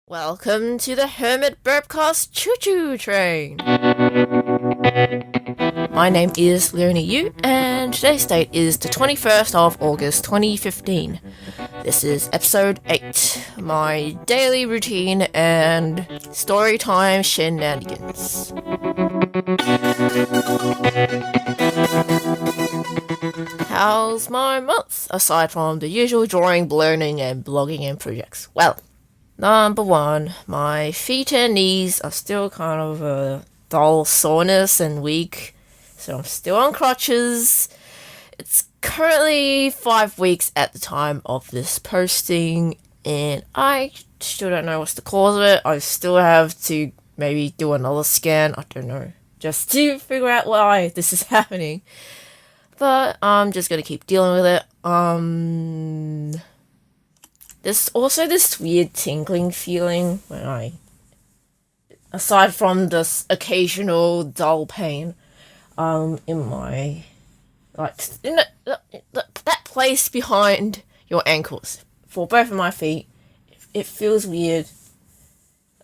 Welcome to the HermitBurpcast Choo Choo Train. My name is Leonie, and today's date is the 21st of August 2015. This is episode 8, my daily routine and Storytime Shenanigans. How's my month, aside from the usual drawing, learning, and blogging and projects? Well, number 1, my feet and knees are still kind of a dull soreness and weak, so I'm still on crutches. It's currently 5 weeks at the time of this posting, and I still don't know what's the cause of it. I still have to maybe do another scan, I don't know, just to figure out why this is happening. But I'm just gonna keep dealing with it. There's also this weird tingling feeling when aside from this occasional dull pain, in my, in that place behind your ankles, for both of my feet, it feels weird.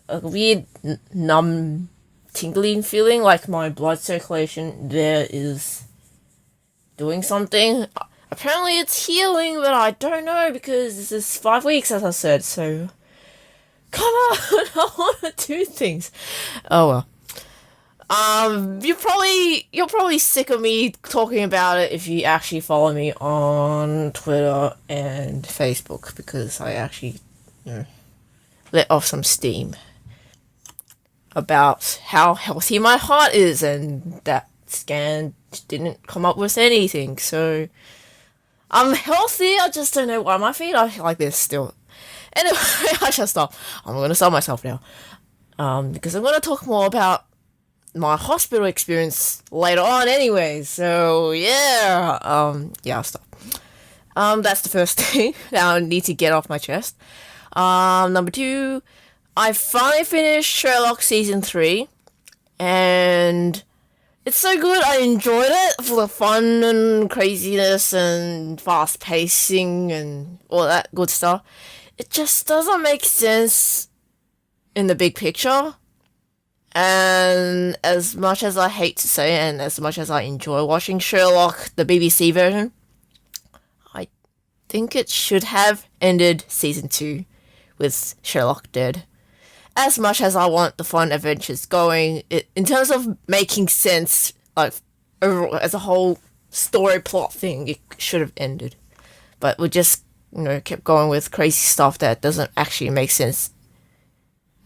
A weird, numb, tingling feeling, like my blood circulation there is doing something. Apparently it's healing, but I don't know, because this is 5 weeks, as I said, so come on, I want to do things. Oh well. You're probably sick of me talking about it if you actually follow me on Twitter and Facebook, because I actually, let off some steam about how healthy my heart is, and that scan didn't come up with anything, so I'm healthy. I just don't know why my feet are like this still. Anyway, I shall stop. I'm going to stop myself now, because I'm going to talk more about my hospital experience later on anyway, so yeah, I'll stop. That's the first thing that I need to get off my chest. Number 2, I finally finished Sherlock Season 3, and it's so good. I enjoyed it for the fun and craziness and fast pacing and all that good stuff. It just doesn't make sense in the big picture. And as much as I hate to say it, and as much as I enjoy watching Sherlock, the BBC version, I think it should have ended Season 2 with Sherlock dead. As much as I want the fun adventures going, in terms of making sense, like overall, as a whole story plot thing, it should have ended. But we just, kept going with crazy stuff that doesn't actually make sense,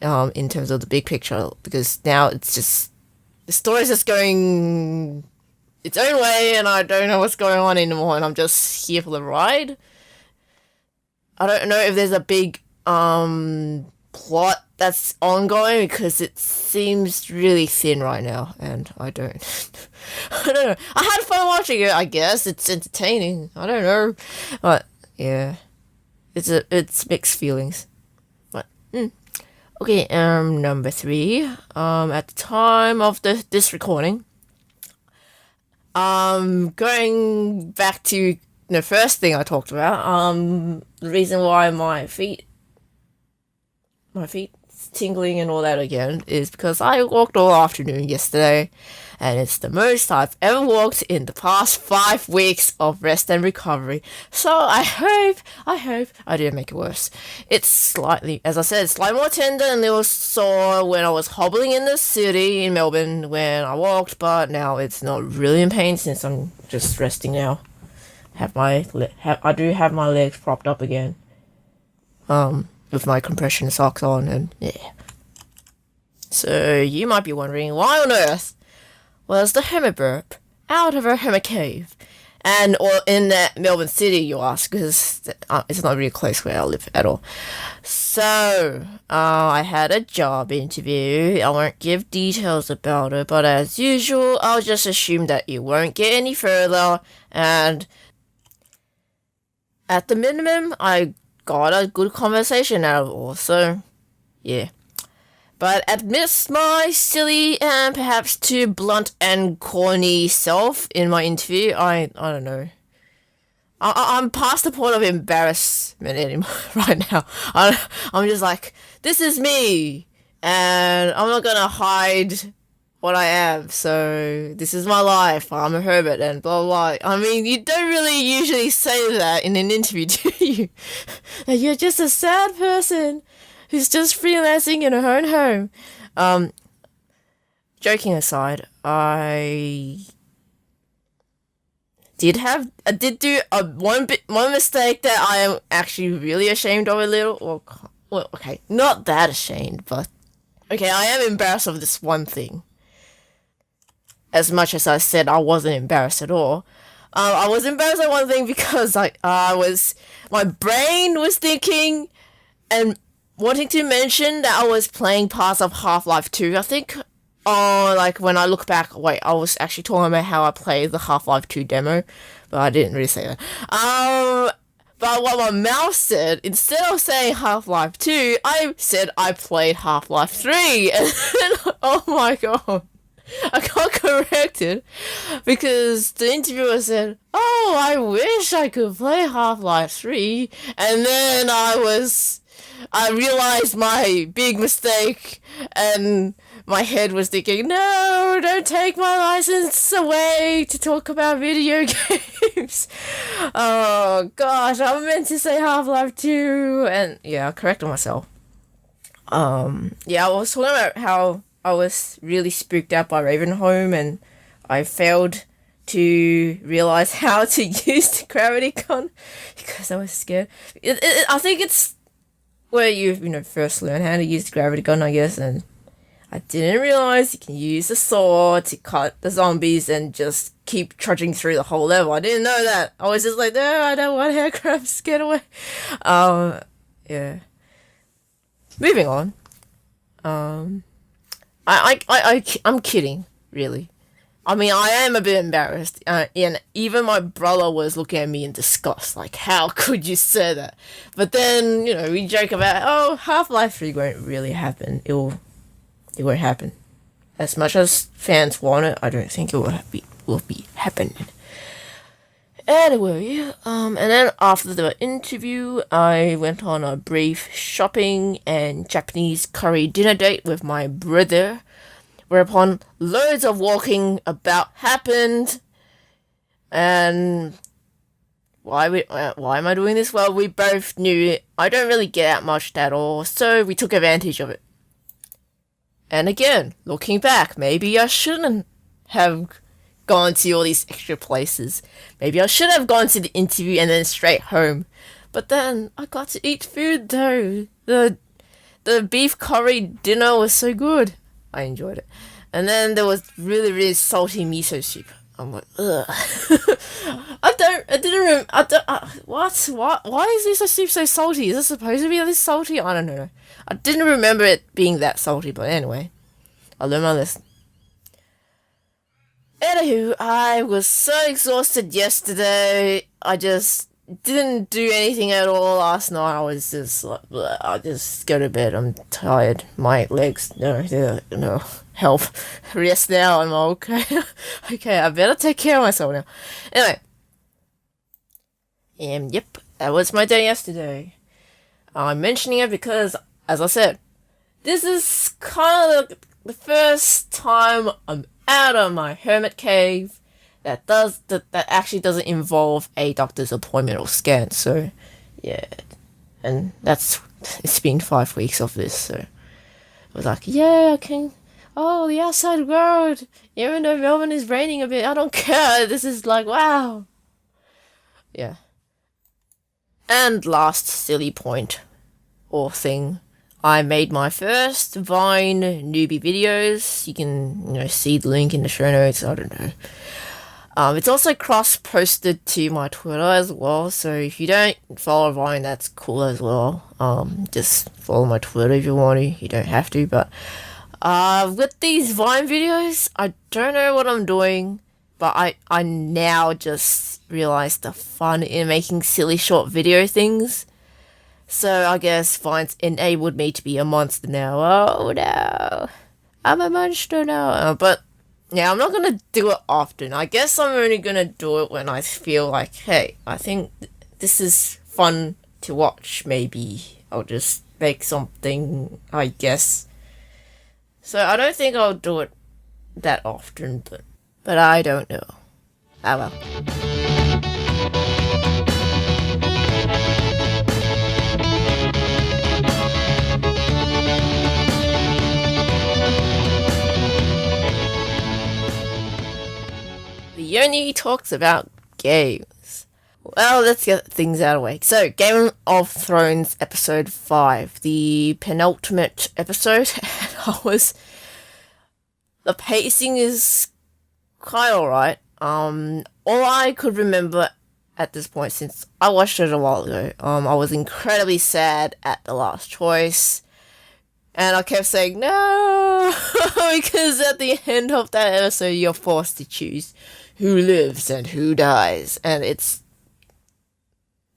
in terms of the big picture, because now it's just, the story's just going its own way, and I don't know what's going on anymore, and I'm just here for the ride. I don't know if there's a big, plot that's ongoing, because it seems really thin right now, and I don't know. I had fun watching it, I guess. It's entertaining. I don't know. But yeah. It's mixed feelings. But okay, number 3. At the time of this recording, going back to the first thing I talked about, the reason why my feet tingling and all that again is because I walked all afternoon yesterday, and it's the most I've ever walked in the past 5 weeks of rest and recovery. So I hope I didn't make it worse. It's slightly, as I said, slightly more tender and a little sore when I was hobbling in the city in Melbourne when I walked, but now it's not really in pain since I'm just resting now. I do have my legs propped up again. With my compression socks on, and yeah. So you might be wondering, why on earth was the hermit burp out of a hermit cave, or in that Melbourne city, you ask, because it's not really close where I live at all. So I had a job interview. I won't give details about it, but as usual, I'll just assume that you won't get any further, and at the minimum, I got a good conversation out of it all, so yeah. But amidst my silly and perhaps too blunt and corny self in my interview, I don't know. I'm past the point of embarrassment anymore right now. I'm just like, this is me, and I'm not gonna hide what I am. So this is my life. I'm a hermit, and blah blah. I mean, you don't really usually say that in an interview, do you? That you're just a sad person who's just freelancing in her own home. Joking aside, I did do one mistake that I am actually really ashamed of a little. Well, okay, not that ashamed, but okay, I am embarrassed of this one thing. As much as I said I wasn't embarrassed at all, I was embarrassed at one thing because my brain was thinking and wanting to mention that I was playing parts of Half-Life 2. I think, like when I look back, I was actually talking about how I played the Half-Life 2 demo, but I didn't really say that. But what my mouth said, instead of saying Half-Life 2, I said I played Half-Life 3, and then, oh my god, I got corrected because the interviewer said, "Oh, I wish I could play Half-Life 3," and then I realized my big mistake, and my head was thinking, "No, don't take my license away to talk about video games." Oh gosh, I meant to say Half-Life 2, and yeah, I corrected myself. Yeah, I was talking about how I was really spooked out by Ravenholm, and I failed to realize how to use the gravity gun because I was scared. I think it's where you first learn how to use the gravity gun, I guess, and I didn't realize you can use the sword to cut the zombies and just keep trudging through the whole level. I didn't know that. I was just like, no, I don't want aircrafts, get away. Yeah. Moving on. I'm kidding, really. I mean, I am a bit embarrassed, and even my brother was looking at me in disgust, like, how could you say that? But then, we joke about, oh, Half-Life 3 won't really happen. It won't happen. As much as fans want it, I don't think it will be happening. Anyway, and then after the interview, I went on a brief shopping and Japanese curry dinner date with my brother, whereupon loads of walking about happened. And why am I doing this? Well, we both knew I don't really get out much at all, so we took advantage of it. And again, looking back, maybe I shouldn't have gone to all these extra places. Maybe I should have gone to the interview and then straight home. But then I got to eat food though. The beef curry dinner was so good. I enjoyed it. And then there was really, really salty miso soup. I'm like, ugh. Why is miso soup so salty? Is it supposed to be this salty? I don't know. I didn't remember it being that salty, but anyway. I learned my lesson. Anywho, I was so exhausted yesterday. I just didn't do anything at all last night. I was just like, bleh, I'll just go to bed. I'm tired. My legs, no, help. Rest now. I'm okay. Okay, I better take care of myself now. Anyway. Yep, that was my day yesterday. I'm mentioning it because, as I said, this is kind of the first time I'm out of my hermit cave that actually doesn't involve a doctor's appointment or scan. So yeah, and it's been 5 weeks of this, so I was like, yeah, I can. Oh, the outside world, even though Melbourne is raining a bit, I don't care. This is like, wow. Yeah. And last silly point or thing, I made my first Vine newbie videos. You can, see the link in the show notes. I don't know. It's also cross-posted to my Twitter as well. So if you don't follow Vine, that's cool as well. Just follow my Twitter if you want to. You don't have to. But with these Vine videos, I don't know what I'm doing. But I now just realized the fun in making silly short video things. So I guess Vine's enabled me to be a monster now. Oh no, I'm a monster now. But yeah, I'm not gonna do it often. I guess I'm only gonna do it when I feel like, hey, I think this is fun to watch. Maybe I'll just make something, I guess. So I don't think I'll do it that often, but I don't know. Ah well. Leonie talks about games. Well, let's get things out of the way. So, Game of Thrones episode 5, the penultimate episode. The pacing is quite alright. All I could remember at this point, since I watched it a while ago, I was incredibly sad at the last choice. And I kept saying, no, because at the end of that episode, you're forced to choose who lives and who dies. And it's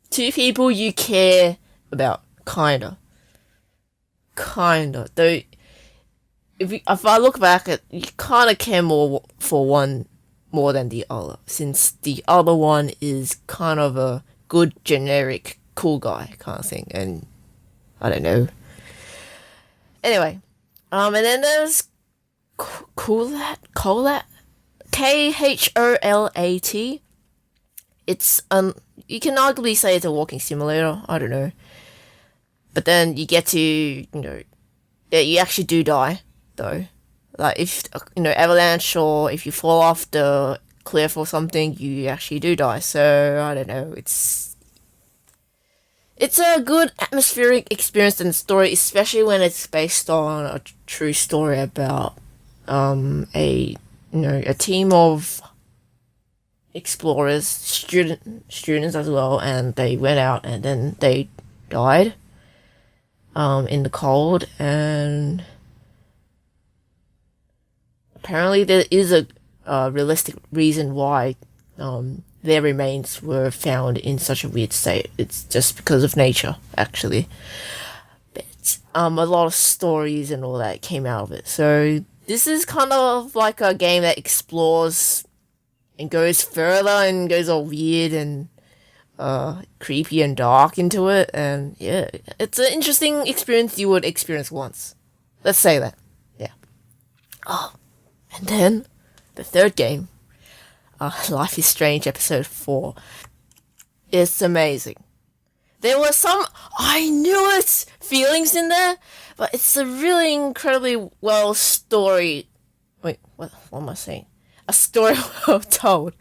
two people you care about, kinda. Though, if I look back at, you kinda care more for one more than the other, since the other one is kind of a good, generic, cool guy kind of thing, and I don't know. Anyway, and then there's Kholat, Kholat. It's you can arguably say it's a walking simulator. I don't know, but then you get to you actually do die though. Like if avalanche, or if you fall off the cliff or something, you actually do die. So I don't know. It's a good atmospheric experience and story, especially when it's based on a true story about a team of explorers, students as well, and they went out and then they died in the cold, and apparently there is a realistic reason why their remains were found in such a weird state. It's just because of nature, actually. But a lot of stories and all that came out of it. So this is kind of like a game that explores and goes further and goes all weird and creepy and dark into it. And yeah, it's an interesting experience you would experience once. Let's say that. Yeah. Oh, and then the third game. Life is Strange episode 4. It's amazing. There were some, I knew it, feelings in there, but it's a really incredibly well story. Wait, what am I saying? A story well told.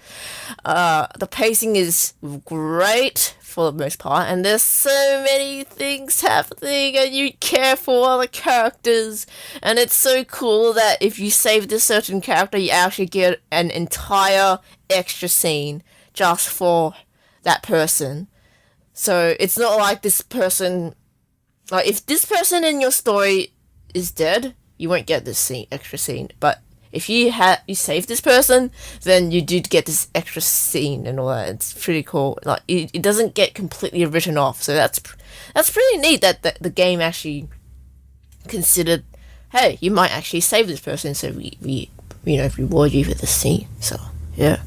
The pacing is great for the most part, and there's so many things happening, and you care for all the characters, and it's so cool that if you save this certain character, you actually get an entire extra scene just for that person. So it's not like this person, like if this person in your story is dead, you won't get this extra scene, but if you save this person, then you do get this extra scene and all that. It's pretty cool. Like it doesn't get completely written off, so that's pretty neat that the game actually considered, hey, you might actually save this person, so we reward you for the scene. So yeah,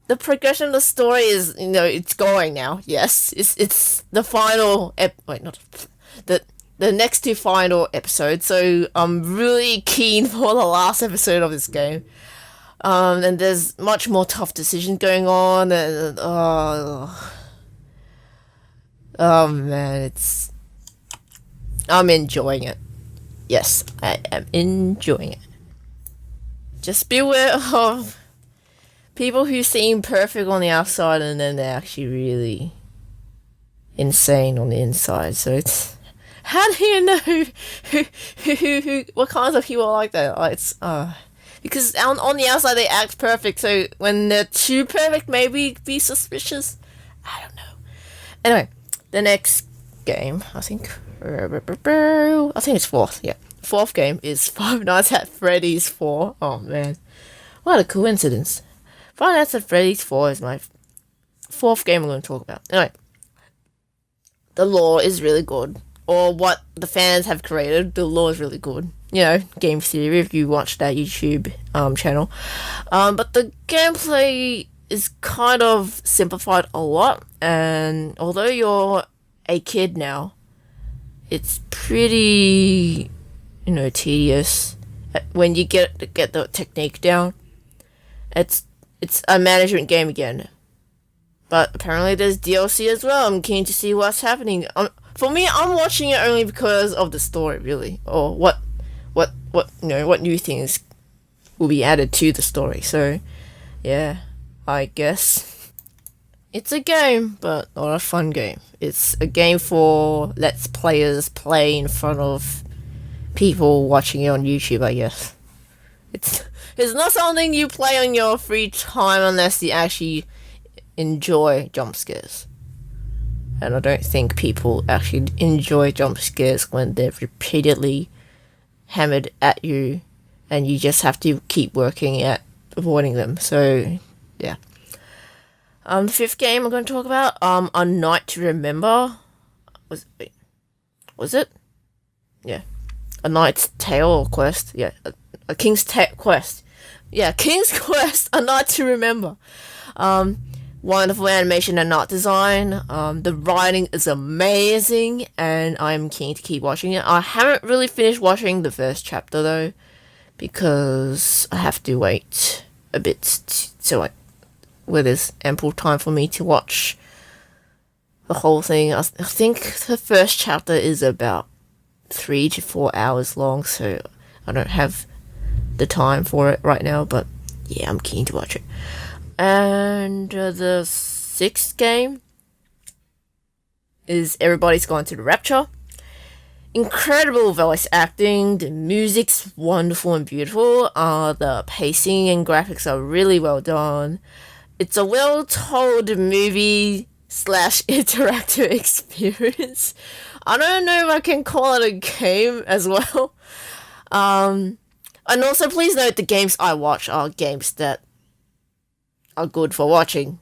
the progression of the story is it's going now. Yes, it's the final the next two final episodes, so I'm really keen for the last episode of this game. And there's much more tough decisions going on, and oh man, I'm enjoying it. Yes, I am enjoying it. Just beware of people who seem perfect on the outside and then they're actually really insane on the inside. So it's, how do you know who what kinds of people are like that? It's because on the outside they act perfect, so when they're too perfect, maybe be suspicious. I don't know. Anyway, the next game, I think it's fourth. Yeah, fourth game is Five Nights at Freddy's 4. Oh man, what a coincidence! Five Nights at Freddy's 4 is my fourth game I'm going to talk about. Anyway, the lore is really good. Or what the fans have created, the lore is really good. Game theory, if you watch that YouTube channel. But the gameplay is kind of simplified a lot, and although you're a kid now, it's pretty, tedious. When you get the technique down, it's a management game again. But apparently there's DLC as well. I'm keen to see what's happening. For me, I'm watching it only because of the story, really, or what new things will be added to the story. So, yeah, I guess it's a game, but not a fun game. It's a game for let's players play in front of people watching it on YouTube, I guess. It's not something you play on your free time unless you actually enjoy jump scares. And I don't think people actually enjoy jump scares when they're repeatedly hammered at you and you just have to keep working at avoiding them. So, yeah. The fifth game I'm going to talk about, A Night to Remember. Was it? Yeah. A Knight's Tale or Quest. Yeah. A King's Quest. Yeah, King's Quest, A Night to Remember. Wonderful animation and art design. The writing is amazing, and I'm keen to keep watching it. I haven't really finished watching the first chapter though, because I have to wait a bit where there's ample time for me to watch the whole thing. I think the first chapter is about 3 to 4 hours long, so I don't have the time for it right now. But yeah, I'm keen to watch it. And the sixth game is Everybody's Gone to the Rapture. Incredible voice acting, the music's wonderful and beautiful, the pacing and graphics are really well done. It's a well-told movie / interactive experience. I don't know if I can call it a game as well. And also please note the games I watch are games that are good for watching,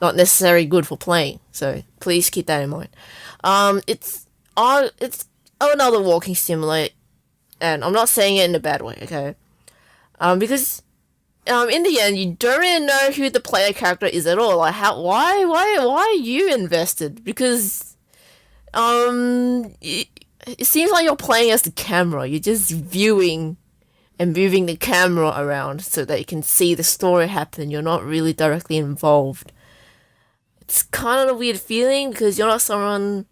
not necessarily good for playing. So please keep that in mind. It's another walking simulator, and I'm not saying it in a bad way, okay? Because in the end, you don't really know who the player character is at all. Like why are you invested? Because it seems like you're playing as the camera. You're just viewing and moving the camera around so that you can see the story happen. You're not really directly involved. It's kind of a weird feeling because you're not someone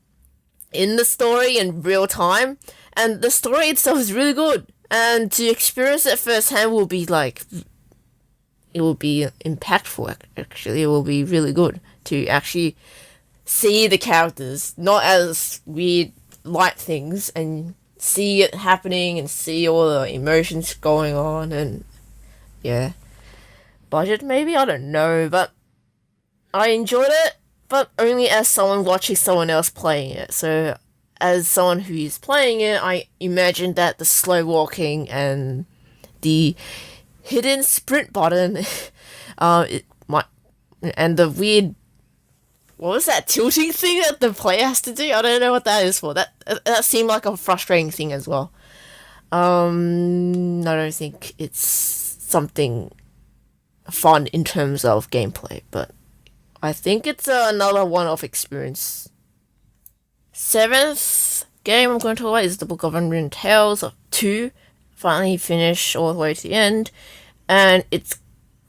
in the story in real time, and the story itself is really good. And to experience it firsthand will be it will be impactful. Actually, it will be really good to actually see the characters, not as weird light things, and see it happening and see all the emotions going on. And yeah, budget maybe, I don't know, but I enjoyed it, but only as someone watching someone else playing it. So as someone who is playing it, I imagine that the slow walking and the hidden sprint button and the weird, what was that tilting thing that the player has to do? I don't know what that is for. That seemed like a frustrating thing as well. I don't think it's something fun in terms of gameplay, but I think it's another one-off experience. Seventh game I'm going to talk about is the Book of Unwritten Tales 2. Finally finished all the way to the end, and it's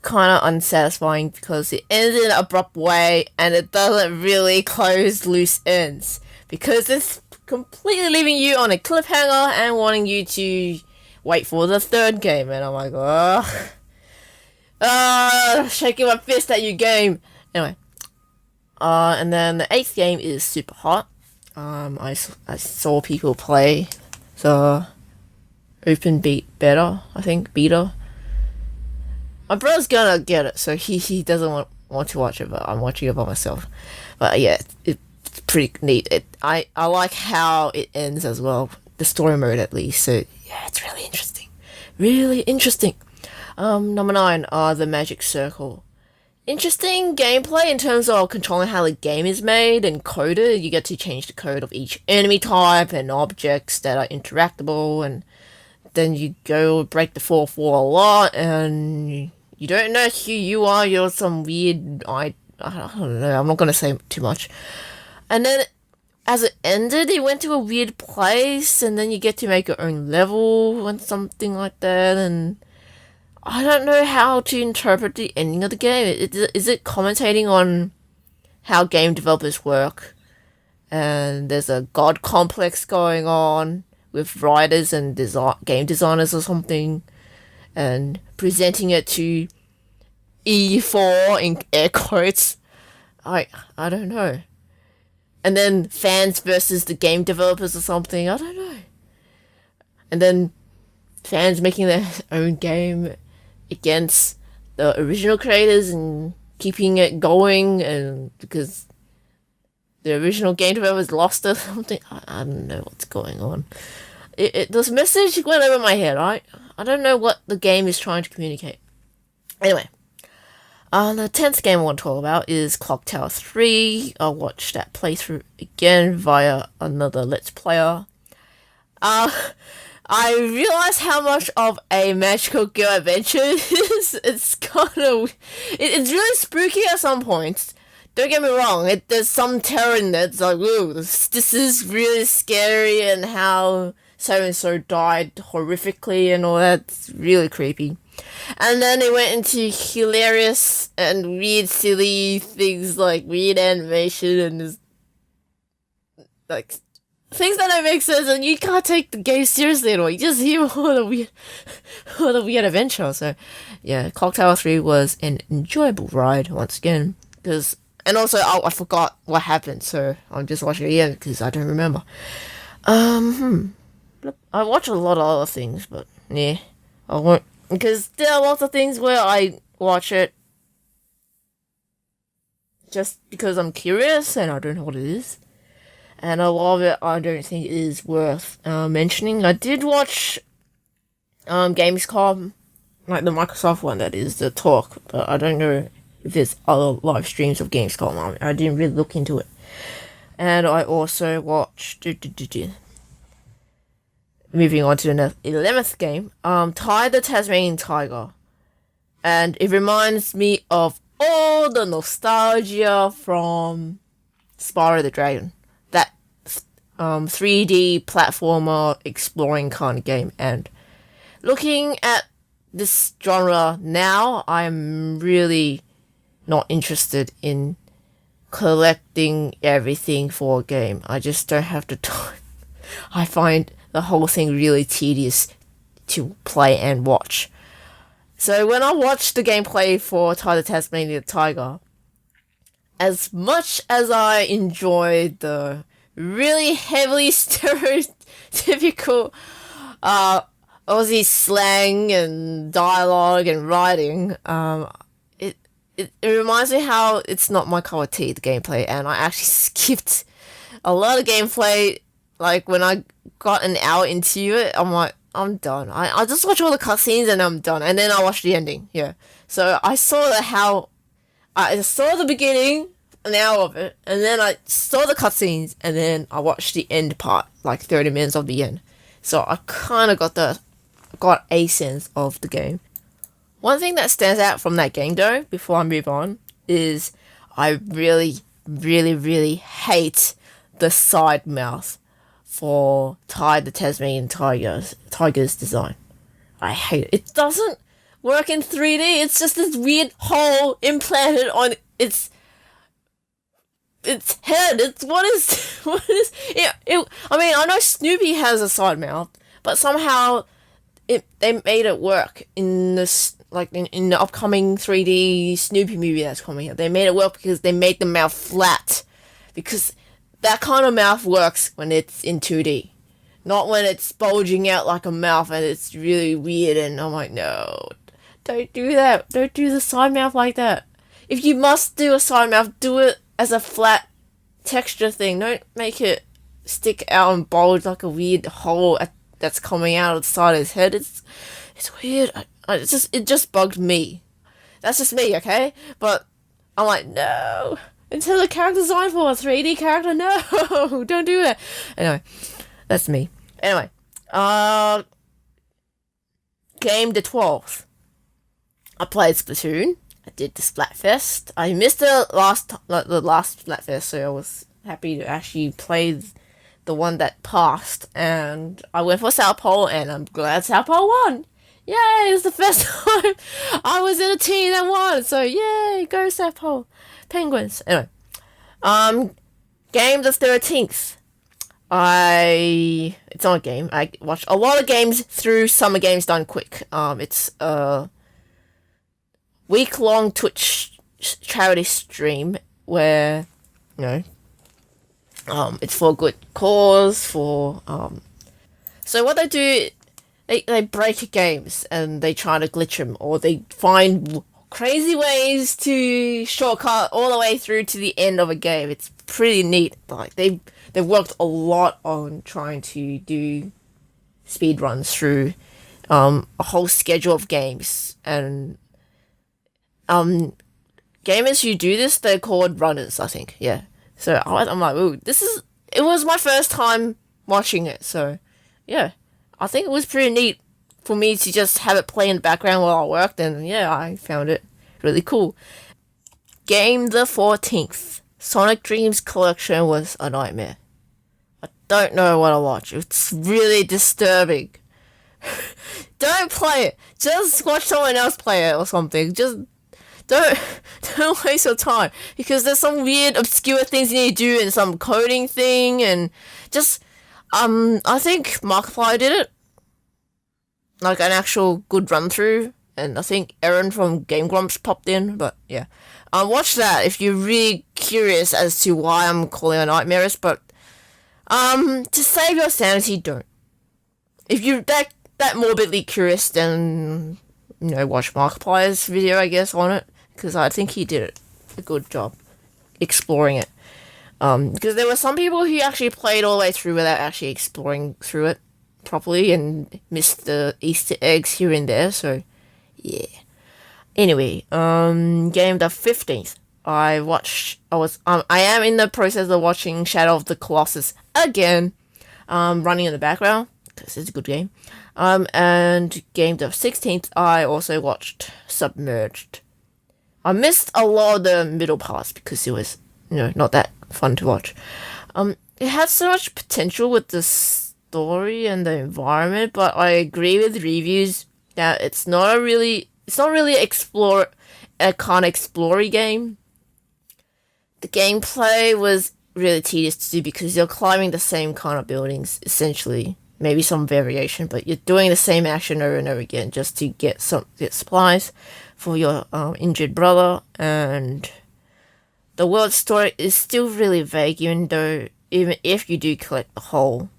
kind of unsatisfying because it ends in an abrupt way and it doesn't really close loose ends because it's completely leaving you on a cliffhanger and wanting you to wait for the third game. And I'm like, shaking my fist at you, game. Anyway, and then the eighth game is Super Hot. I saw people play the open beta. My brother's gonna get it, so he doesn't want to watch it, but I'm watching it by myself. But yeah, it's pretty neat. I like how it ends as well, the story mode at least. So yeah, it's really interesting. Really interesting. Number 9, the Magic Circle. Interesting gameplay in terms of controlling how the game is made and coded. You get to change the code of each enemy type and objects that are interactable, and then you go break the fourth wall a lot, and you don't know who you are. You're some weird, I don't know, I'm not going to say too much. And then as it ended, it went to a weird place, and then you get to make your own level and something like that, and I don't know how to interpret the ending of the game. Is it commentating on how game developers work? And there's a god complex going on with writers and game designers or something, and presenting it to E4 in air quotes. I don't know. And then fans versus the game developers or something. I don't know. And then fans making their own game against the original creators and keeping it going, and because the original game developers lost or something. I don't know what's going on. This message went over my head, right? I don't know what the game is trying to communicate. Anyway, the 10th game I want to talk about is Clock Tower 3. I watched that playthrough again via another Let's Player. I realized how much of a magical girl adventure it is. It's kind of... It's really spooky at some points. Don't get me wrong, there's some terror in it. It's like, ooh, this is really scary, and how so-and-so died horrifically and all that. It's really creepy. And then it went into hilarious and weird, silly things like weird animation and like things that don't make sense, and you can't take the game seriously at all. You just hear all the weird adventure. So, yeah, Clock Tower 3 was an enjoyable ride once again. And also, I forgot what happened, so I'm just watching it again because I don't remember. I watch a lot of other things, but yeah, I won't, because there are lots of things where I watch it just because I'm curious and I don't know what it is. And a lot of it I don't think is worth mentioning. I did watch Gamescom, like the Microsoft one, that is, the talk, but I don't know if there's other live streams of Gamescom. I didn't really look into it. And I also watched... Moving on to the 11th game, Ty the Tasmanian Tiger. And it reminds me of all the nostalgia from Spyro the Dragon. That 3D platformer exploring kind of game. And looking at this genre now, I'm really not interested in collecting everything for a game. I just don't have the time. I find the whole thing really tedious to play and watch. So when I watched the gameplay for Ty the Tasmanian Tiger, as much as I enjoyed the really heavily stereotypical Aussie slang and dialogue and writing, it reminds me how it's not my cup of tea, the gameplay, and I actually skipped a lot of gameplay. Like, when I got an hour into it, I'm like, I'm done. I just watch all the cutscenes and I'm done. And then I watch the ending, yeah. So I saw I saw the beginning, an hour of it, and then I saw the cutscenes, and then I watched the end part, like 30 minutes of the end. So I kind of got a sense of the game. One thing that stands out from that game, though, before I move on, is I really, really, really hate the side mouth for Ty the Tasmanian Tiger's design. I hate it. It doesn't work in 3D. It's just this weird hole implanted on its head. What is it? I mean, I know Snoopy has a side mouth, but somehow they made it work in this, like in the upcoming 3D Snoopy movie that's coming out. They made it work because they made the mouth flat, because that kind of mouth works when it's in 2D. Not when it's bulging out like a mouth and it's really weird, and I'm like, no, don't do that. Don't do the side mouth like that. If you must do a side mouth, do it as a flat texture thing. Don't make it stick out and bulge like a weird hole that's coming out of the side of his head. It's weird. It just bugged me. That's just me, okay? But I'm like, no. Until the character design for a 3D character, no, don't do that. Anyway, that's me. Anyway, game the 12th. I played Splatoon. I did the Splatfest. I missed the last Splatfest, so I happy to actually play the one that passed, and I went for Sao Paulo, and I'm glad Sao Paulo won. Yay! It's the first time I was in a team that won, so yay! Go Sao Paulo Penguins. Anyway, game the 13th. It's not a game. I watched a lot of games through Summer Games Done Quick. It's a week-long Twitch charity stream where, you know, it's for a good cause. So what they do, they break games and they try to glitch them, or they find crazy ways to shortcut all the way through to the end of a game. It's pretty neat. Like they've worked a lot on trying to do speed runs through a whole schedule of games, and gamers who do this, they're called runners, I think. Yeah. So I'm like, ooh, it was my first time watching it, so yeah, I think it was pretty neat for me to just have it play in the background while I worked, and yeah, I found it really cool. Game the 14th. Sonic Dreams Collection was a nightmare. I don't know what I watch. It's really disturbing. Don't play it. Just watch someone else play it or something. Just don't waste your time, because there's some weird obscure things you need to do and some coding thing, and just I think Markiplier did it, like an actual good run through, and I think Aaron from Game Grumps popped in, but yeah. Watch that if you're really curious as to why I'm calling it nightmares, but to save your sanity, don't. If you're that morbidly curious, then watch Markiplier's video, I guess, on it, because I think he did a good job exploring it. Because there were some people who actually played all the way through without actually exploring through it properly and missed the Easter eggs here and there, so yeah. Anyway, game the 15th. I am in the process of watching Shadow of the Colossus again, running in the background, because it's a good game. And game the 16th, I also watched Submerged. I missed a lot of the middle parts because it was, not that fun to watch. It had so much potential with the story and the environment, but I agree with reviews that it's not really a kind of explory game. The gameplay was really tedious to do because you're climbing the same kind of buildings, essentially. Maybe some variation, but you're doing the same action over and over again just to get supplies for your injured brother, and the world story is still really vague, even if you do collect the whole,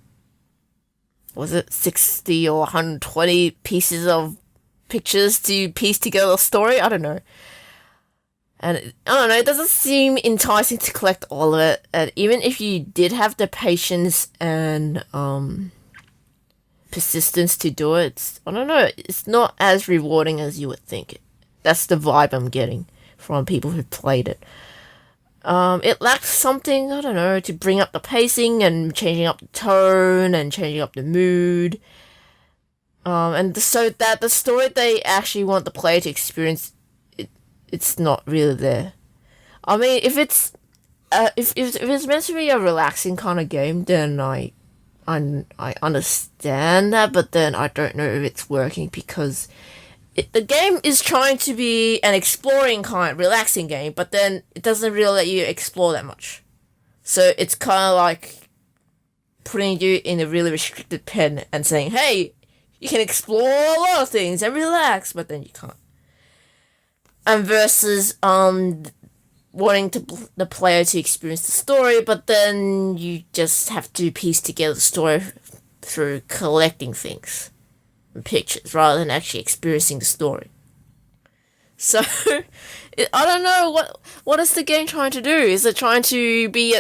was it 60 or 120 pieces of pictures to piece together a story? I don't know. And I don't know, it doesn't seem enticing to collect all of it, and even if you did have the patience and persistence to do it, I don't know, it's not as rewarding as you would think. That's the vibe I'm getting from people who played it. It lacks something, I don't know, to bring up the pacing and changing up the tone and changing up the mood. So that the story they actually want the player to experience, it's not really there. I mean, if it's meant to be a relaxing kind of game, then I understand that, but then I don't know if it's working because the game is trying to be an exploring kind, relaxing game, but then it doesn't really let you explore that much. So it's kind of like putting you in a really restricted pen and saying, hey, you can explore a lot of things and relax, but then you can't. And versus wanting the player to experience the story, but then you just have to piece together the story through collecting things and pictures rather than actually experiencing the story. So I don't know what is the game trying to do. Is it trying to be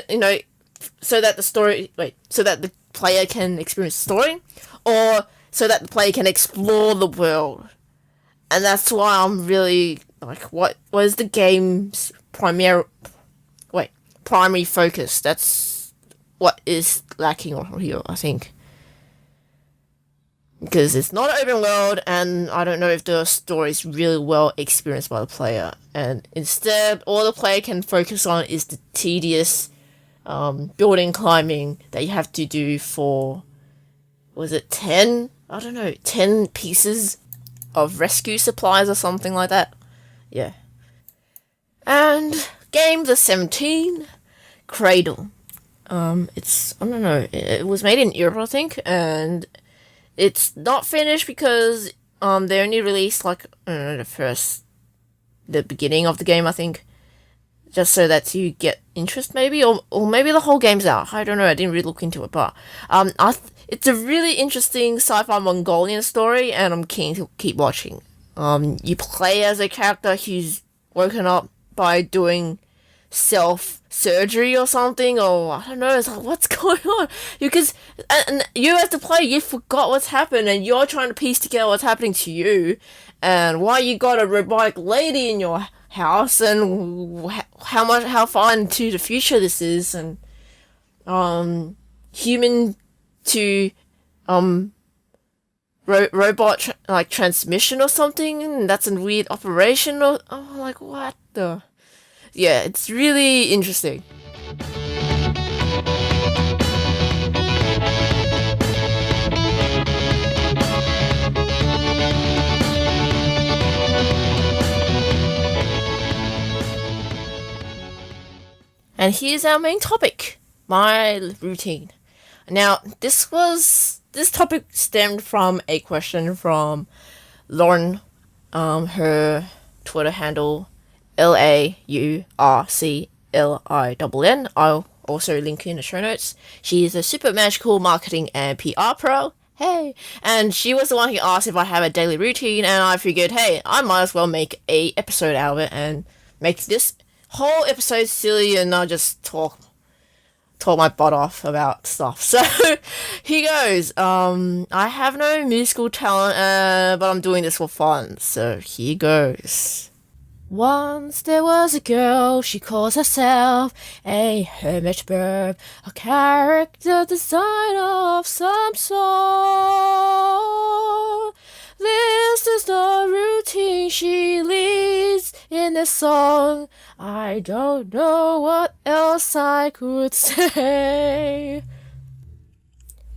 so that the player can experience the story, or so that the player can explore the world? And that's why I'm really like, what is the game's primary focus? That's what is lacking here, I think. Because it's not open world, and I don't know if the story is really well experienced by the player. And instead, all the player can focus on is the tedious building climbing that you have to do for, was it 10? I don't know, 10 pieces of rescue supplies or something like that. Yeah. And game the 17, Cradle. I don't know, it was made in Europe, I think, and it's not finished because they only released like, I don't know, the beginning of the game, I think, just so that you get interest, maybe, or maybe the whole game's out. I don't know. I didn't really look into it, but it's a really interesting sci-fi Mongolian story, and I'm keen to keep watching. You play as a character who's woken up by doing self-surgery or something, or I don't know, it's like, what's going on? Because and you as the player, you forgot what's happened, and you're trying to piece together what's happening to you, and why you got a robotic lady in your house, and how far into the future this is, and human to robot like transmission or something, and that's a weird operation, or like, what the. Yeah, it's really interesting. And here's our main topic, my routine. Now, this topic stemmed from a question from Lauren, her Twitter handle, LAURCLINN. I'll also link in the show notes. She is a super magical marketing and PR pro. Hey! And she was the one who asked if I have a daily routine, and I figured, hey, I might as well make a episode out of it and make this whole episode silly and not just talk my butt off about stuff. So here goes. I have no musical talent, but I'm doing this for fun. So here goes. Once there was a girl, she calls herself a hermit burp, a character designer of some sort. This is the routine she leads in this song. I don't know what else I could say.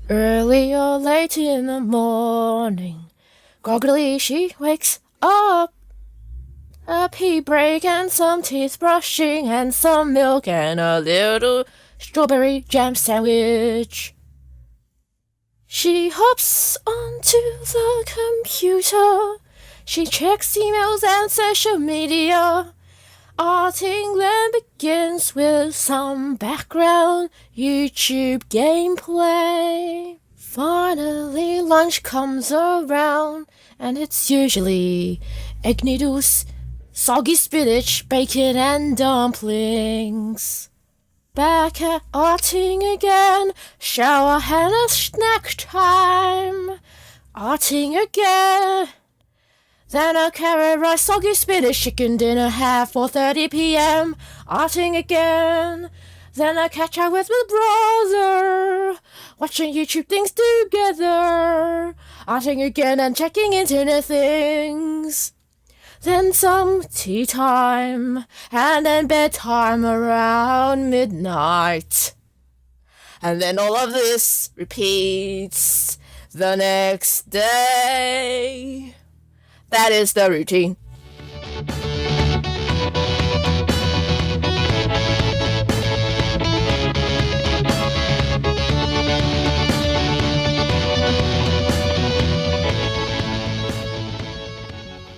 Early or late in the morning, groggily she wakes up. A pee break and some teeth brushing and some milk and a little strawberry jam sandwich. She hops onto the computer. She checks emails and social media. Arting then begins with some background YouTube gameplay. Finally, lunch comes around, and it's usually egg noodles, soggy spinach, bacon, and dumplings. Back at arting again, shower and a snack time. Arting again. Then a carrot rice, soggy spinach, chicken dinner, half 4:30 p.m. Arting again. Then I catch up with my brother, watching YouTube things together. Arting again and checking internet things. Then some tea time, and then bedtime around midnight. And then all of this repeats the next day. That is the routine.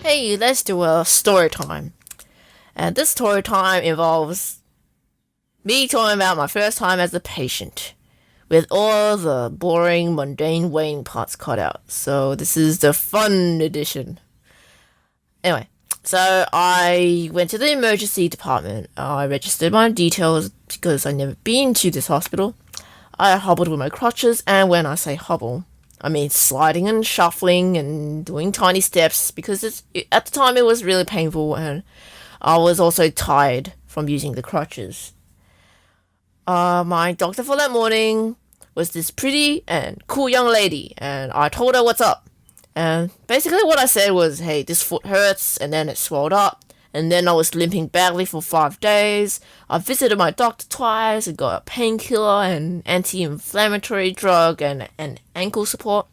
Hey, let's do a story time. And this story time involves me talking about my first time as a patient, with all the boring, mundane waiting parts cut out. So this is the fun edition. Anyway, so I went to the emergency department. I registered my details because I'd never been to this hospital. I hobbled with my crutches, and when I say hobble, I mean sliding and shuffling and doing tiny steps, because at the time it was really painful, and I was also tired from using the crutches. My doctor for that morning was this pretty and cool young lady, and I told her what's up. And basically what I said was, hey, this foot hurts, and then it swelled up, And then I was limping badly for 5 days. I visited my doctor twice and got a painkiller and anti-inflammatory drug and ankle support.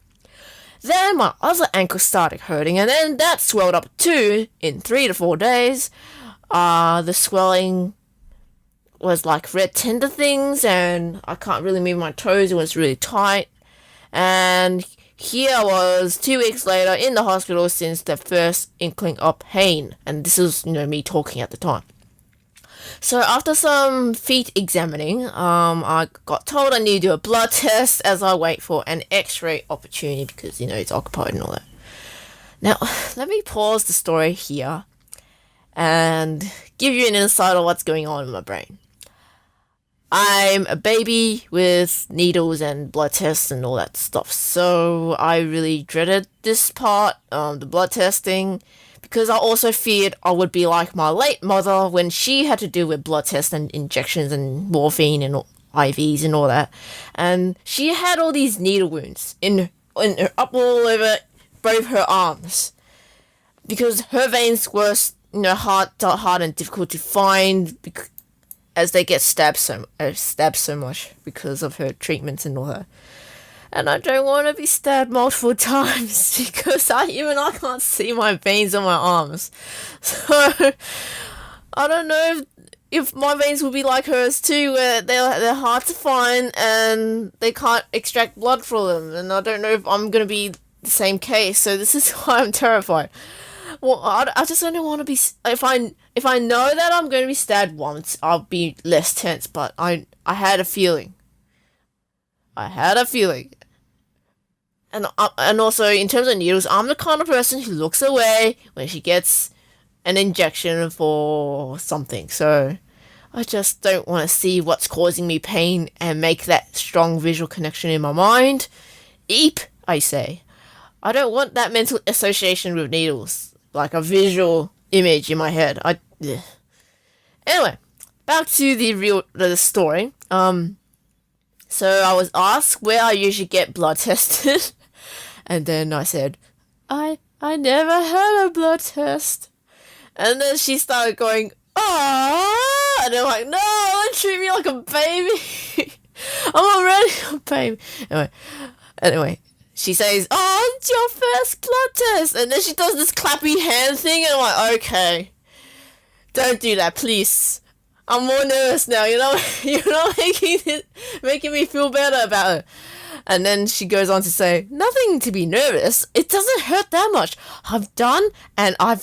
Then my other ankle started hurting, and then that swelled up too in 3 to 4 days. The swelling was like red tender things, and I can't really move my toes. It was really tight. And here I was 2 weeks later in the hospital since the first inkling of pain. And this was, me talking at the time. So after some feet examining, I got told I need to do a blood test as I wait for an x-ray opportunity because, it's occupied and all that. Now, let me pause the story here and give you an insight of what's going on in my brain. I'm a baby with needles and blood tests and all that stuff, so I really dreaded this part, the blood testing, because I also feared I would be like my late mother when she had to deal with blood tests and injections and morphine and IVs and all that. And she had all these needle wounds up all over both her arms because her veins were, hard and difficult to find as they get stabbed so much because of her treatments and all that. And I don't want to be stabbed multiple times because I can't see my veins on my arms. So I don't know if my veins will be like hers too, where they're hard to find and they can't extract blood from them. And I don't know if I'm going to be the same case. So this is why I'm terrified. Well, I just don't want to be. If I know that I'm going to be stabbed once, I'll be less tense. But I had a feeling. And also, in terms of needles, I'm the kind of person who looks away when she gets an injection for something. So I just don't want to see what's causing me pain and make that strong visual connection in my mind. Eep, I say. I don't want that mental association with needles. Like a visual image in my head. Anyway, back to the story. So I was asked where I usually get blood tested. And then I said, I never had a blood test. And then she started going, oh, and I'm like, no, don't treat me like a baby. I'm already a baby. Anyway, she says, oh, it's your first blood test. And then she does this clappy hand thing, and I'm like, okay, don't do that, please. I'm more nervous now, you're not making me feel better about it. And then she goes on to say, nothing to be nervous. It doesn't hurt that much. I've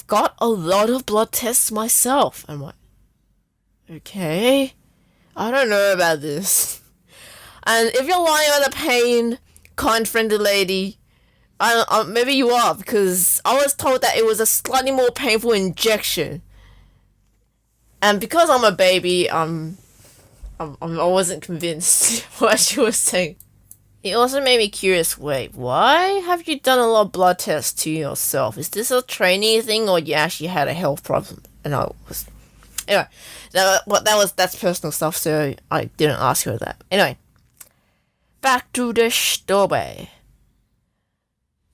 got a lot of blood tests myself. I'm like, okay, I don't know about this. And if you're lying on the pain, kind, friendly lady, maybe you are, because I was told that it was a slightly more painful injection. And because I'm a baby, I wasn't convinced what she was saying. It also made me curious, wait, why have you done a lot of blood tests to yourself? Is this a trainee thing, or you actually had a health problem? And anyway, that's personal stuff, so I didn't ask her that. Anyway, back to the story.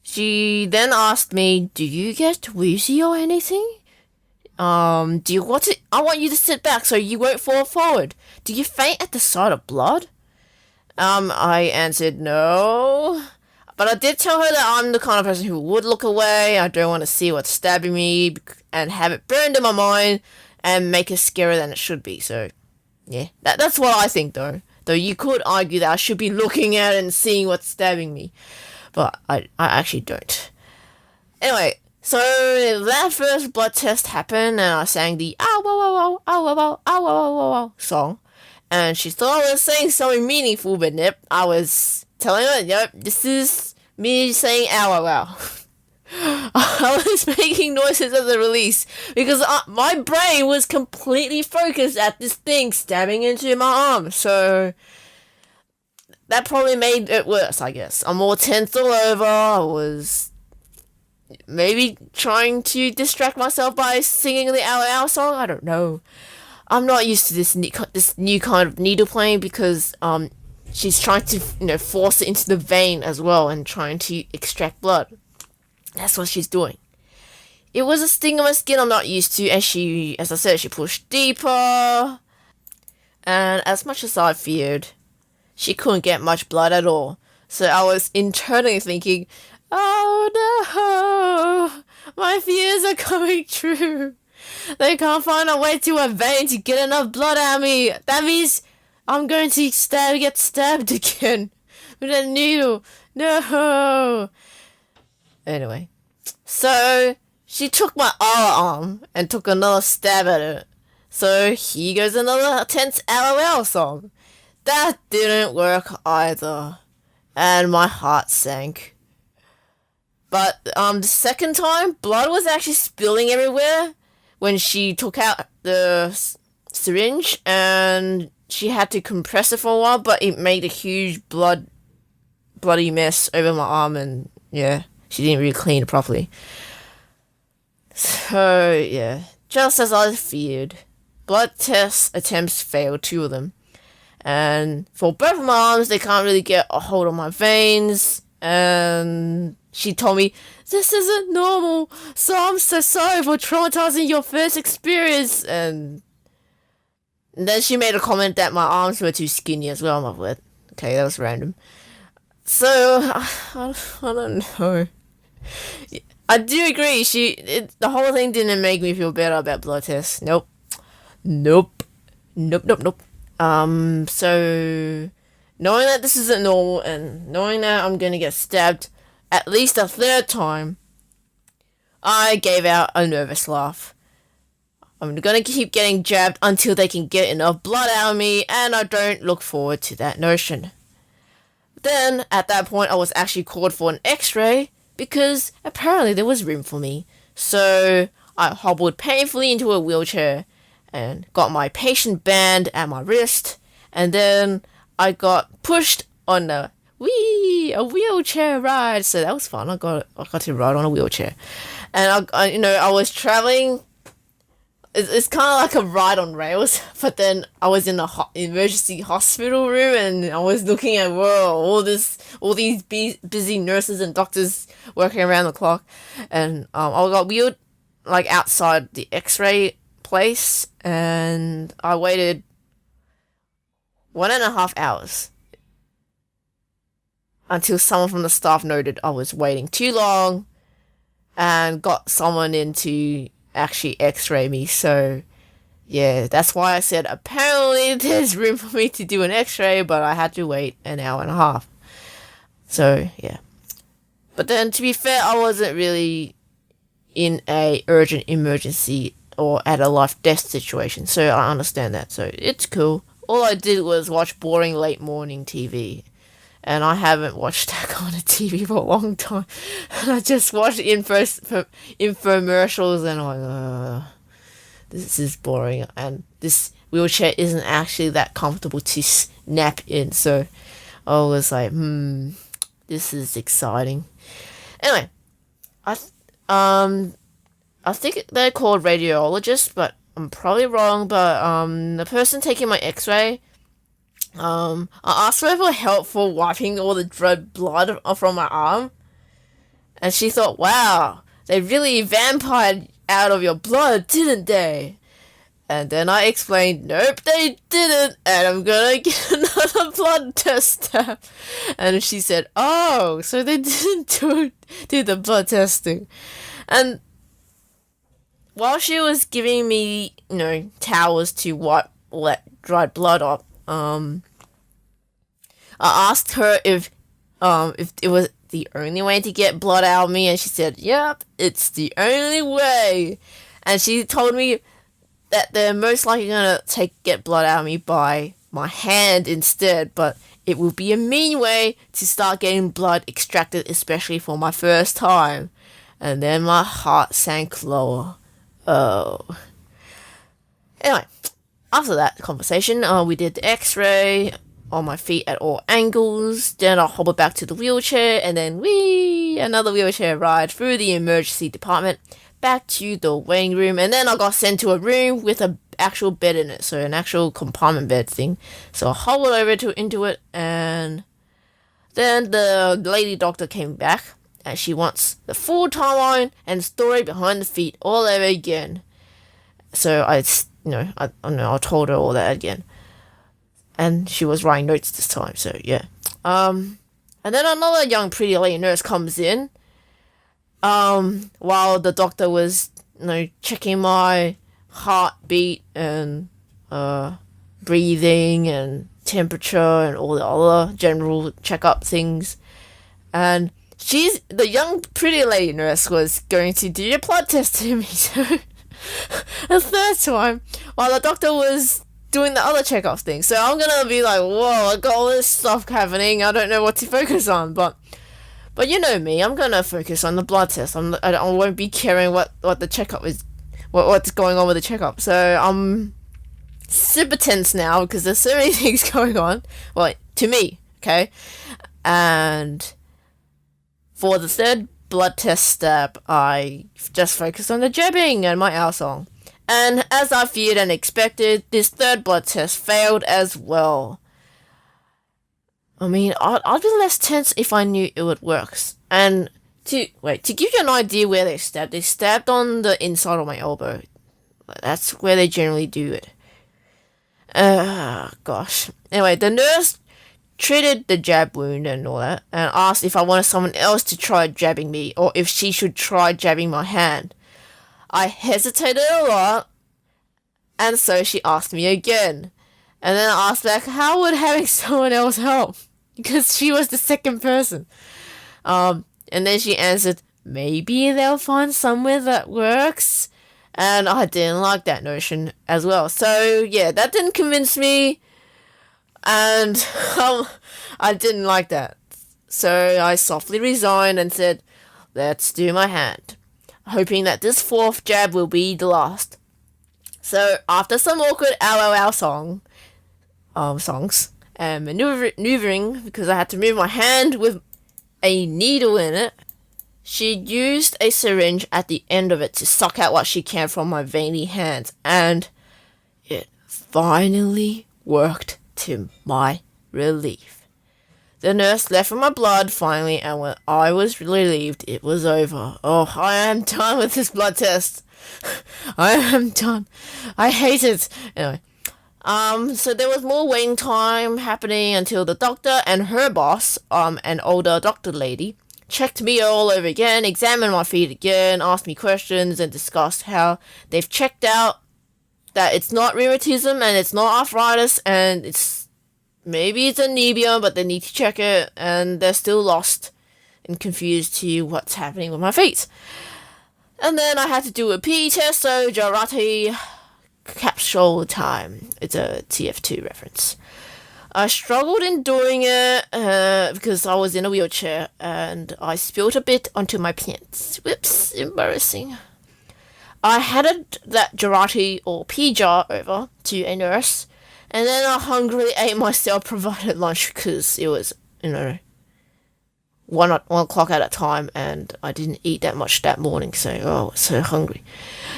She then asked me, do you get woozy or anything? I want you to sit back so you won't fall forward. Do you faint at the sight of blood? I answered no. But I did tell her that I'm the kind of person who would look away. I don't want to see what's stabbing me and have it burned in my mind and make it scarier than it should be. So, yeah, that's what I think, though. Though you could argue that I should be looking at it and seeing what's stabbing me. But I actually don't. Anyway, so that first blood test happened and I sang the ow, ow, ow, ow, ow, ow, ow, ow, ow, ow song. And she thought I was saying something meaningful, but nope, I was telling her, nope, this is me saying ow, ow, ow. I was making noises as a release because my brain was completely focused at this thing stabbing into my arm. So that probably made it worse, I guess. I'm all tense all over. I was maybe trying to distract myself by singing the ow, ow song. I don't know. I'm not used to this new kind of needle playing because she's trying to force it into the vein as well and trying to extract blood. That's what she's doing. it was a sting on my skin I'm not used to, and she, as I said, she pushed deeper. And as much as I feared, she couldn't get much blood at all. So I was internally thinking, oh no, my fears are coming true. They can't find a way to a vein to get enough blood out of me. That means I'm going to get stabbed again with a needle. No. Anyway, so she took my arm and took another stab at it. So here goes another tense LOL song. That didn't work either, and my heart sank. But the second time, blood was actually spilling everywhere when she took out the syringe, and she had to compress it for a while, but it made a huge bloody mess over my arm, and yeah, she didn't really clean it properly. So yeah, just as I feared, blood test attempts failed, 2 of them. And for both of my arms, they can't really get a hold of my veins. And she told me, this isn't normal, so I'm so sorry for traumatizing your first experience. And then she made a comment that my arms were too skinny as well. I'm like, okay, that was random. So, I don't know. I do agree, the whole thing didn't make me feel better about blood tests. Nope. So, knowing that this isn't normal and knowing that I'm gonna get stabbed at least a 3rd time, I gave out a nervous laugh. I'm gonna keep getting jabbed until they can get enough blood out of me, and I don't look forward to that notion. Then, at that point, I was actually called for an x-ray because apparently there was room for me. So, I hobbled painfully into a wheelchair and got my patient band at my wrist, and then I got pushed on a wheelchair ride. So that was fun. I got to ride on a wheelchair, and I was traveling. It's kind of like a ride on rails, but then I was in the emergency hospital room, and I was looking at all these busy nurses and doctors working around the clock, and I got wheeled like outside the X-ray place, and I waited 1.5 hours until someone from the staff noted I was waiting too long and got someone in to actually x-ray me. So yeah, that's why I said apparently there's room for me to do an x-ray, but I had to wait 1.5 hours. So yeah, but then to be fair, I wasn't really in a urgent emergency or at a life-death situation, so I understand that, so it's cool. All I did was watch boring late morning TV, and I haven't watched that kind of TV for a long time. And I just watched infomercials, and I'm like, this is boring, and this wheelchair isn't actually that comfortable to nap in, so I was like, this is exciting. Anyway, I think they're called radiologists, but I'm probably wrong. But the person taking my x-ray, I asked her for help for wiping all the dried blood from my arm, and she thought, wow, they really vampired out of your blood, didn't they? And then I explained, nope, they didn't, and I'm gonna get another blood test. And she said, oh, so they didn't do the blood testing. And while she was giving me, towels to wipe all that dried blood off, I asked her if it was the only way to get blood out of me, and she said, yep, it's the only way. And she told me that they're most likely gonna get blood out of me by my hand instead, but it will be a mean way to start getting blood extracted, especially for my first time. And then my heart sank lower. Oh. Anyway, after that conversation, we did the x-ray on my feet at all angles. Then I hobbled back to the wheelchair, and then another wheelchair ride through the emergency department back to the waiting room, and then I got sent to a room with an actual bed in it, so an actual compartment bed thing. So I hobbled over into it, and then the lady doctor came back, and she wants the full timeline and story behind the feat all over again. So I told her all that again. And she was writing notes this time, so yeah. And then another young pretty lady nurse comes in. While the doctor was, checking my heartbeat and breathing and temperature and all the other general checkup things. And the young pretty lady nurse was going to do a blood test to me, so the third time, while the doctor was doing the other checkup thing. So I'm gonna be like, whoa, I got all this stuff happening, I don't know what to focus on, but you know me, I'm gonna focus on the blood test. I won't be caring what the checkup is, what's going on with the checkup. So I'm super tense now because there's so many things going on. Well, to me, okay? And for the third blood test step, I just focused on the jabbing and my owl song. And as I feared and expected, this third blood test failed as well. I mean, I'd be less tense if I knew it would work. And to give you an idea where they stabbed on the inside of my elbow. That's where they generally do it. Gosh. Anyway, the nurse treated the jab wound and all that, and asked if I wanted someone else to try jabbing me, or if she should try jabbing my hand. I hesitated a lot, and so she asked me again. And then I asked back, how would having someone else help? Because she was the second person. And then she answered, maybe they'll find somewhere that works. And I didn't like that notion as well. So, yeah, that didn't convince me. And I didn't like that. So I softly resigned and said, let's do my hand, hoping that this fourth jab will be the last. So after some awkward LOL songs and maneuvering, because I had to move my hand with a needle in it, she used a syringe at the end of it to suck out what she can from my veiny hands, and it finally worked to my relief. The nurse left with my blood finally, and when I was relieved it was over. Oh, I am done with this blood test. I am done. I hate it. Anyway, so there was more waiting time happening until the doctor and her boss, an older doctor lady, checked me all over again, examined my feet again, asked me questions, and discussed how they've checked out that it's not rheumatism and it's not arthritis and maybe it's anemia, but they need to check it, and they're still lost and confused to what's happening with my feet. And then I had to do a PE test, so Jarate capsule time. It's a TF2 reference. I struggled in doing it because I was in a wheelchair and I spilled a bit onto my pants. Whoops, embarrassing. I handed that Jarate or pea jar over to a nurse, and then I hungrily ate my self-provided lunch because it was, 1 o'clock at a time and I didn't eat that much that morning, so I was so hungry.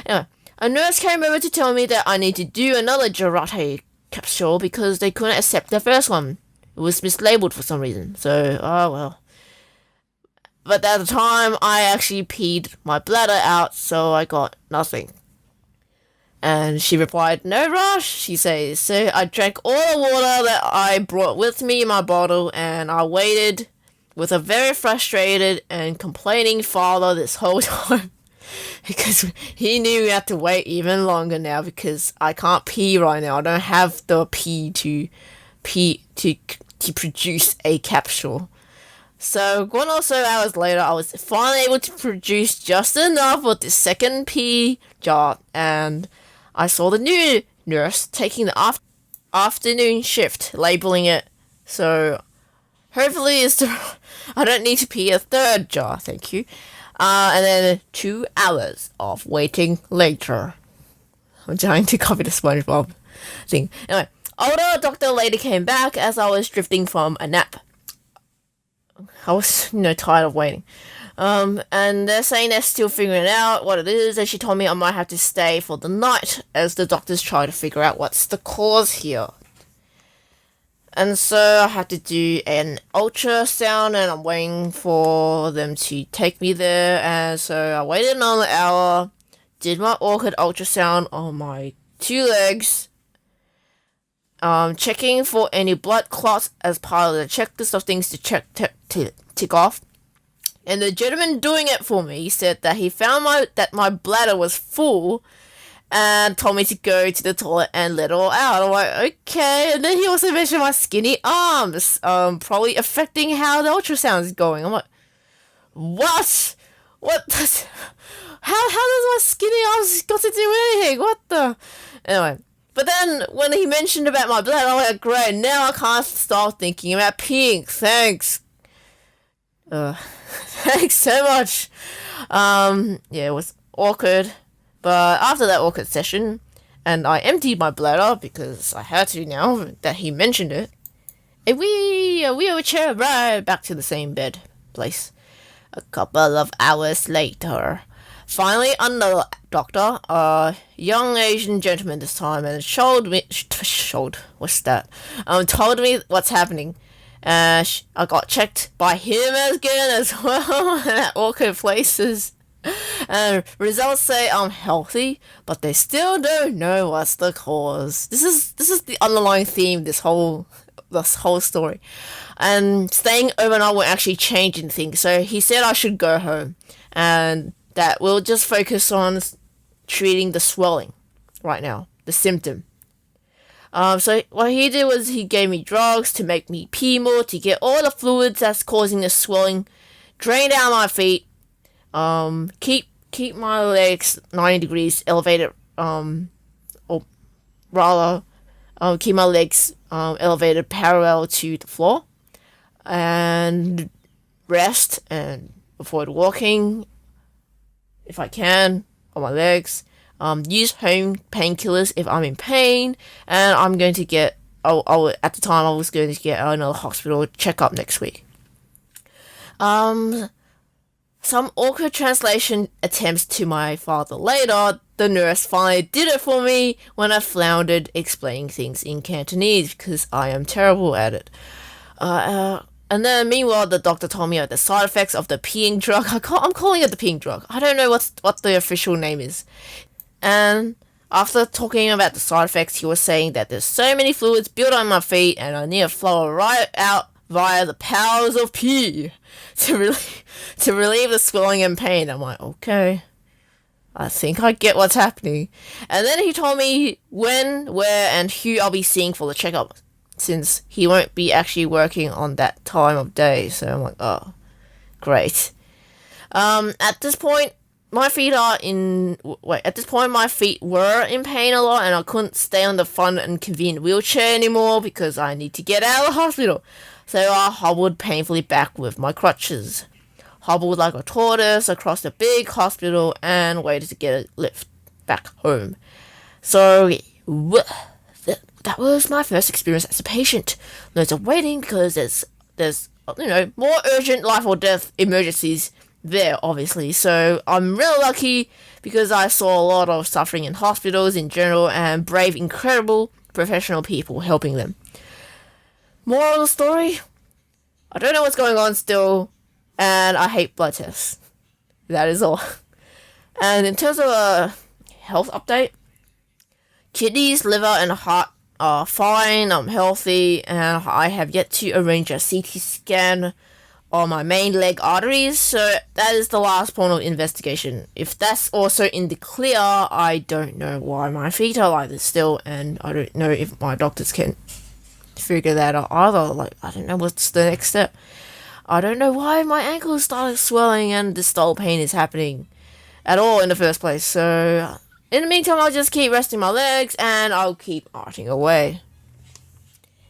Anyway, a nurse came over to tell me that I need to do another Jarate capsule because they couldn't accept the first one. It was mislabeled for some reason, so, oh well. But at the time, I actually peed my bladder out, so I got nothing. And she replied, no rush, she says. So I drank all the water that I brought with me in my bottle, and I waited with a very frustrated and complaining father this whole time. Because he knew we had to wait even longer now because I can't pee right now. I don't have the pee to produce a capsule. So 1 or so hours later, I was finally able to produce just enough with the second pee jar, and I saw the new nurse taking the afternoon shift, labeling it. So hopefully I don't need to pee a third jar, thank you. And then 2 hours of waiting later. I'm trying to copy the SpongeBob thing. Anyway, older doctor lady came back as I was drifting from a nap. I was, tired of waiting. And they're saying they're still figuring out what it is, and she told me I might have to stay for the night as the doctors try to figure out what's the cause here. And so I had to do an ultrasound, and I'm waiting for them to take me there. And so I waited another hour, did my awkward ultrasound on my 2 legs, checking for any blood clots as part of the checklist of things to tick off. And the gentleman doing it for me said that he found that my bladder was full and told me to go to the toilet and let it all out. I'm like, okay. And then he also mentioned my skinny arms, probably affecting how the ultrasound is going. I'm like, what? How does my skinny arms got to do anything? What the? Anyway. But then when he mentioned about my bladder, I'm like, great, now I can't stop thinking about peeing. Thanks. Thanks so much. Yeah, it was awkward. But after that awkward session, and I emptied my bladder because I had to now that he mentioned it, and we wheelchair right back to the same bed place. A couple of hours later, finally another doctor, a young Asian gentleman this time, and told me what's happening. I got checked by him again as well at awkward places. Results say I'm healthy, but they still don't know what's the cause. This is the underlying theme this whole story. And staying overnight won't actually change anything. So he said I should go home, and that we'll just focus on treating the swelling right now, the symptom. So what he did was he gave me drugs to make me pee more, to get all the fluids that's causing the swelling drained out my feet. Keep my legs 90 degrees elevated, keep my legs elevated parallel to the floor, and rest and avoid walking if I can on my legs. Use home painkillers if I'm in pain, and I'm going to get. At the time I was going to get another hospital checkup next week. Some awkward translation attempts to my father later. The nurse finally did it for me when I floundered explaining things in Cantonese because I am terrible at it. And then meanwhile, the doctor told me about the side effects of the peeing drug. I'm calling it the peeing drug. I don't know what the official name is. And after talking about the side effects, he was saying that there's so many fluids built on my feet and I need to flow right out via the powers of pee to relieve the swelling and pain. I'm like, okay, I think I get what's happening. And then he told me when, where, and who I'll be seeing for the checkup, since he won't be actually working on that time of day. So I'm like, oh, great. At this point, my feet were in pain a lot, and I couldn't stay on the fun and convenient wheelchair anymore because I need to get out of the hospital. So I hobbled painfully back with my crutches. Hobbled like a tortoise across the big hospital and waited to get a lift back home. So that was my first experience as a patient. Loads of waiting because there's more urgent life or death emergencies there, obviously. So I'm really lucky because I saw a lot of suffering in hospitals in general and brave, incredible professional people helping them. Moral of the story, I don't know what's going on still, and I hate blood tests. That is all. And in terms of a health update, kidneys, liver, and heart are fine. I'm healthy, and I have yet to arrange a CT scan on my main leg arteries, so that is the last point of investigation. If that's also in the clear, I don't know why my feet are like this still, and I don't know if my doctors can figure that out either. Like, I don't know what's the next step. I don't know why my ankles started swelling and this dull pain is happening at all in the first place. So in the meantime, I'll just keep resting my legs and I'll keep arting away.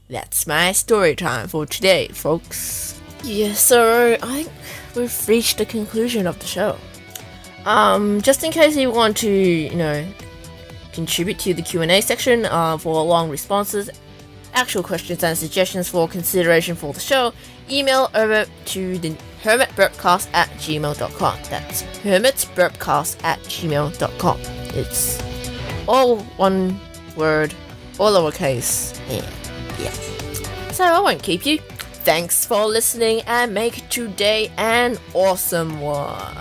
That's my story time for today, folks. Yeah, so I think we've reached the conclusion of the show. Just in case you want to, contribute to the Q&A section for long responses, actual questions and suggestions for consideration for the show, email over to the HermitBurpcast@gmail.com. That's HermitBurpcast@gmail.com. It's all one word, all lowercase, and yeah. So I won't keep you. Thanks for listening and make today an awesome one.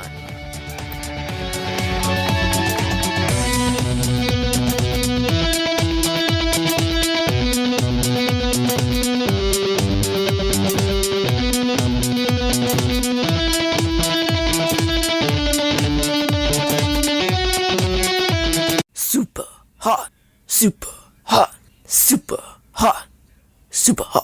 Super hot, super hot, super hot, super hot.